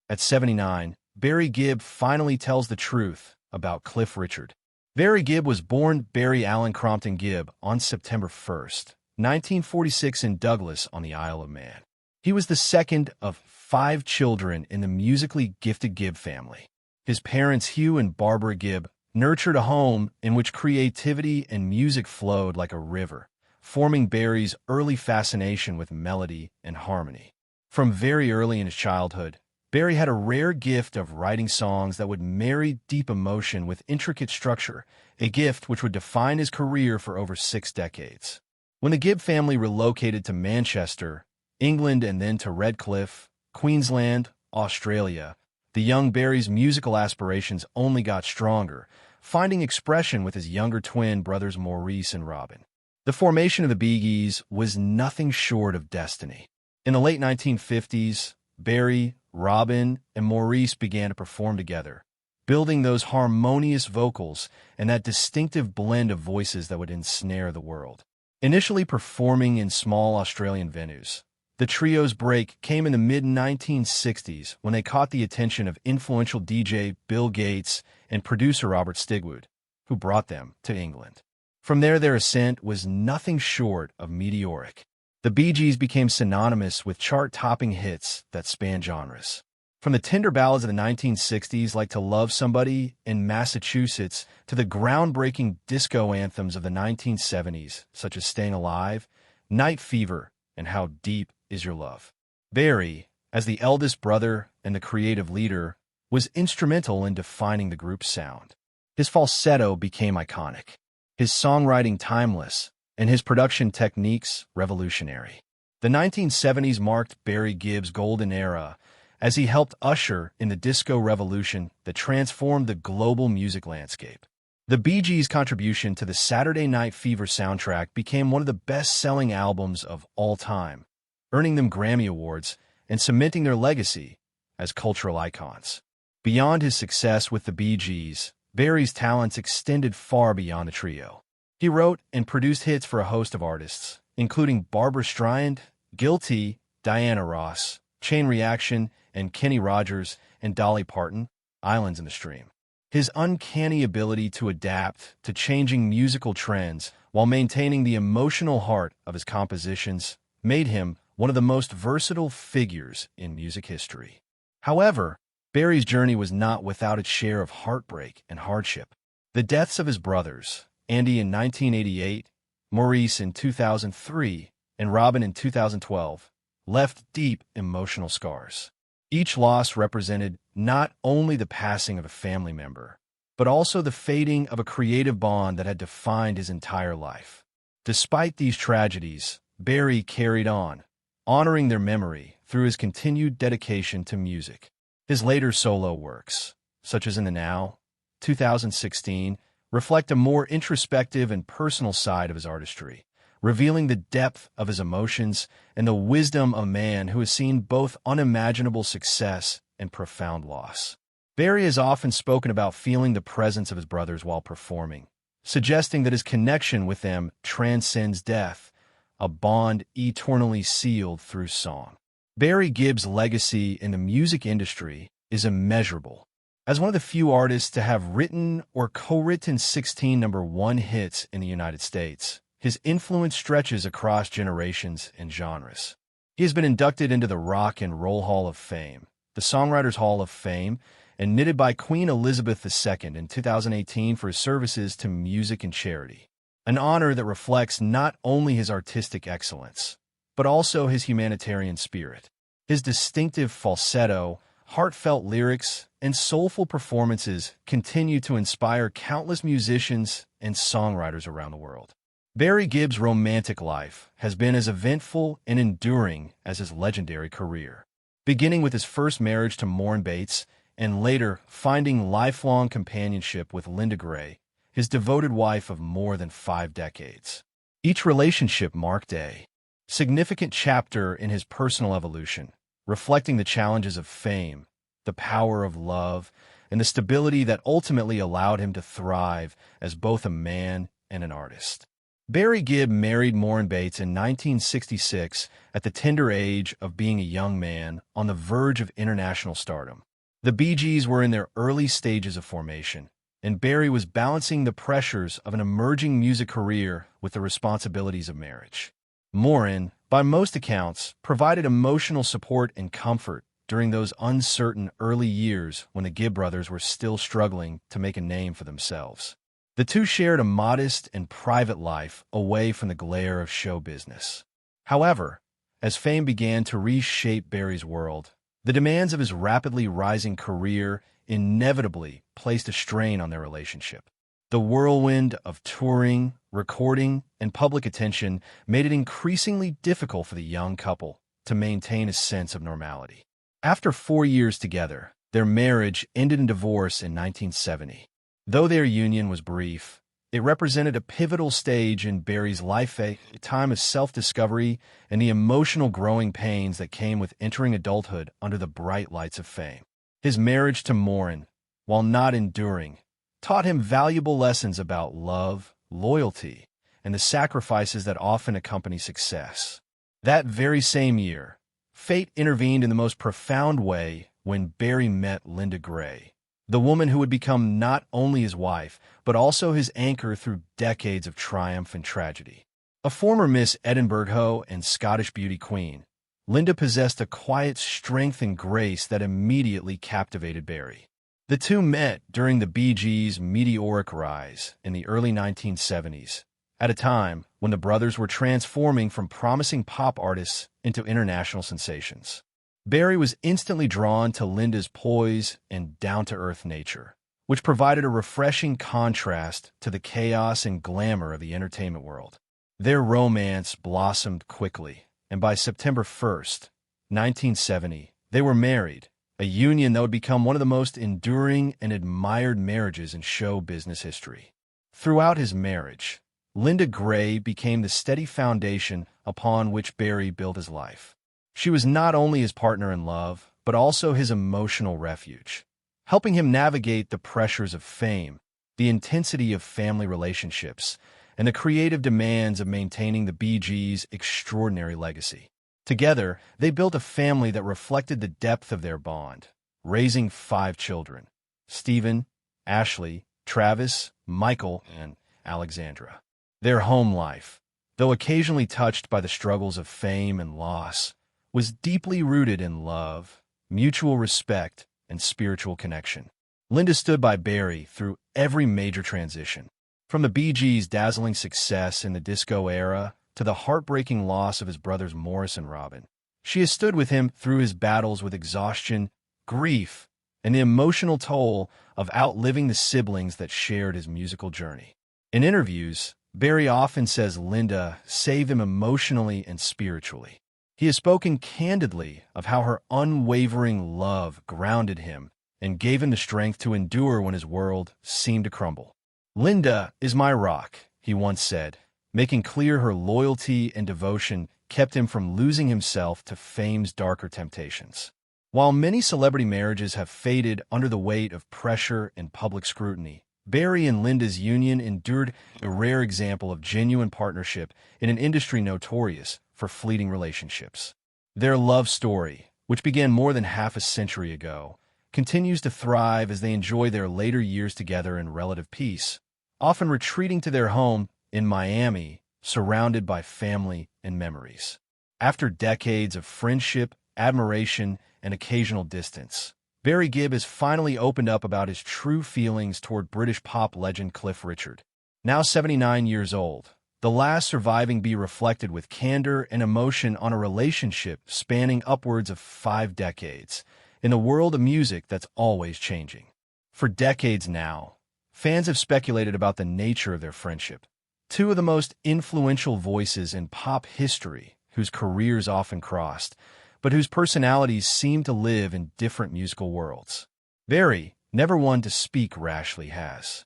At 79, Barry Gibb finally tells the truth about Cliff Richard. Barry Gibb was born Barry Allen Crompton Gibb on September 1st, 1946 in Douglas on the Isle of Man. He was the second of 5 children in the musically gifted Gibb family. His parents, Hugh and Barbara Gibb, nurtured a home in which creativity and music flowed like a river, forming Barry's early fascination with melody and harmony. From very early in his childhood, Barry had a rare gift of writing songs that would marry deep emotion with intricate structure, a gift which would define his career for over 6 decades. When the Gibb family relocated to Manchester, England, and then to Redcliffe, Queensland, Australia, the young Barry's musical aspirations only got stronger, finding expression with his younger twin brothers Maurice and Robin. The formation of the Bee Gees was nothing short of destiny. In the late 1950s, Barry, Robin, and Maurice began to perform together, building those harmonious vocals and that distinctive blend of voices that would ensnare the world. Initially performing in small Australian venues, the trio's break came in the mid-1960s when they caught the attention of influential DJ Bill Gates and producer Robert Stigwood, who brought them to England. From there, their ascent was nothing short of meteoric. The Bee Gees became synonymous with chart-topping hits that spanned genres. From the tender ballads of the 1960s like To Love Somebody in Massachusetts to the groundbreaking disco anthems of the 1970s, such as Staying Alive, Night Fever, and How Deep Is Your Love. Barry, as the eldest brother and the creative leader, was instrumental in defining the group's sound. His falsetto became iconic, his songwriting timeless, and his production techniques revolutionary. The 1970s marked Barry Gibb's golden era as he helped usher in the disco revolution that transformed the global music landscape. The Bee Gees' contribution to the Saturday Night Fever soundtrack became one of the best-selling albums of all time, earning them Grammy Awards and cementing their legacy as cultural icons. Beyond his success with the Bee Gees, Barry's talents extended far beyond the trio. He wrote and produced hits for a host of artists, including Barbra Streisand, Guilty, Diana Ross, Chain Reaction, and Kenny Rogers and Dolly Parton, Islands in the Stream. His uncanny ability to adapt to changing musical trends while maintaining the emotional heart of his compositions made him one of the most versatile figures in music history. However, Barry's journey was not without its share of heartbreak and hardship. The deaths of his brothers, Andy in 1988, Maurice in 2003, and Robin in 2012, left deep emotional scars. Each loss represented not only the passing of a family member, but also the fading of a creative bond that had defined his entire life. Despite these tragedies, Barry carried on, honoring their memory through his continued dedication to music. His later solo works, such as In the Now, 2016, reflect a more introspective and personal side of his artistry, revealing the depth of his emotions and the wisdom of a man who has seen both unimaginable success and profound loss. Barry has often spoken about feeling the presence of his brothers while performing, suggesting that his connection with them transcends death, a bond eternally sealed through song. Barry Gibb's legacy in the music industry is immeasurable. As one of the few artists to have written or co-written 16 #1 hits in the United States, his influence stretches across generations and genres. He has been inducted into the Rock and Roll Hall of Fame, the Songwriters Hall of Fame, and knitted by Queen Elizabeth II in 2018 for his services to music and charity, an honor that reflects not only his artistic excellence, but also his humanitarian spirit. His distinctive falsetto, heartfelt lyrics, and soulful performances continue to inspire countless musicians and songwriters around the world. Barry Gibb's romantic life has been as eventful and enduring as his legendary career. Beginning with his first marriage to Maureen Bates and later finding lifelong companionship with Linda Gray, his devoted wife of more than 5 decades. Each relationship marked a significant chapter in his personal evolution, reflecting the challenges of fame, the power of love, and the stability that ultimately allowed him to thrive as both a man and an artist. Barry Gibb married Maureen Bates in 1966 at the tender age of being a young man on the verge of international stardom. The Bee Gees were in their early stages of formation, and Barry was balancing the pressures of an emerging music career with the responsibilities of marriage. Maureen, by most accounts, provided emotional support and comfort during those uncertain early years when the Gibb brothers were still struggling to make a name for themselves. The two shared a modest and private life away from the glare of show business. However, as fame began to reshape Barry's world, the demands of his rapidly rising career inevitably placed a strain on their relationship. The whirlwind of touring, recording, and public attention made it increasingly difficult for the young couple to maintain a sense of normality. After 4 years together, their marriage ended in divorce in 1970. Though their union was brief, it represented a pivotal stage in Barry's life, a time of self-discovery and the emotional growing pains that came with entering adulthood under the bright lights of fame. His marriage to Maureen, while not enduring, taught him valuable lessons about love, loyalty, and the sacrifices that often accompany success. That very same year, fate intervened in the most profound way when Barry met Linda Gray, the woman who would become not only his wife, but also his anchor through decades of triumph and tragedy. A former Miss Edinburgh and Scottish beauty queen, Linda possessed a quiet strength and grace that immediately captivated Barry. The two met during the Bee Gees' meteoric rise in the early 1970s, at a time when the brothers were transforming from promising pop artists into international sensations. Barry was instantly drawn to Linda's poise and down-to-earth nature, which provided a refreshing contrast to the chaos and glamour of the entertainment world. Their romance blossomed quickly, and by September 1st, 1970, they were married, a union that would become one of the most enduring and admired marriages in show business history. Throughout his marriage, Linda Gray became the steady foundation upon which Barry built his life. She was not only his partner in love, but also his emotional refuge, helping him navigate the pressures of fame, the intensity of family relationships, and the creative demands of maintaining the Bee Gees' extraordinary legacy. Together, they built a family that reflected the depth of their bond, raising 5 children: Stephen, Ashley, Travis, Michael, and Alexandra. Their home life, though occasionally touched by the struggles of fame and loss, was deeply rooted in love, mutual respect, and spiritual connection. Linda stood by Barry through every major transition, from the Bee Gees' dazzling success in the disco era to the heartbreaking loss of his brothers Morris and Robin. She has stood with him through his battles with exhaustion, grief, and the emotional toll of outliving the siblings that shared his musical journey. In interviews, Barry often says Linda saved him emotionally and spiritually. He has spoken candidly of how her unwavering love grounded him and gave him the strength to endure when his world seemed to crumble. "Linda is my rock," he once said, making clear her loyalty and devotion kept him from losing himself to fame's darker temptations. While many celebrity marriages have faded under the weight of pressure and public scrutiny, Barry and Linda's union endured, a rare example of genuine partnership in an industry notorious for fleeting relationships. Their love story, which began more than half a century ago, continues to thrive as they enjoy their later years together in relative peace, often retreating to their home in Miami, surrounded by family and memories. After decades of friendship, admiration, and occasional distance, Barry Gibb has finally opened up about his true feelings toward British pop legend Cliff Richard. Now 79 years old, the last surviving Bee reflected with candor and emotion on a relationship spanning upwards of 5 decades, in a world of music that's always changing. For decades now, fans have speculated about the nature of their friendship. Two of the most influential voices in pop history, whose careers often crossed, but whose personalities seem to live in different musical worlds. Barry, never one to speak rashly, has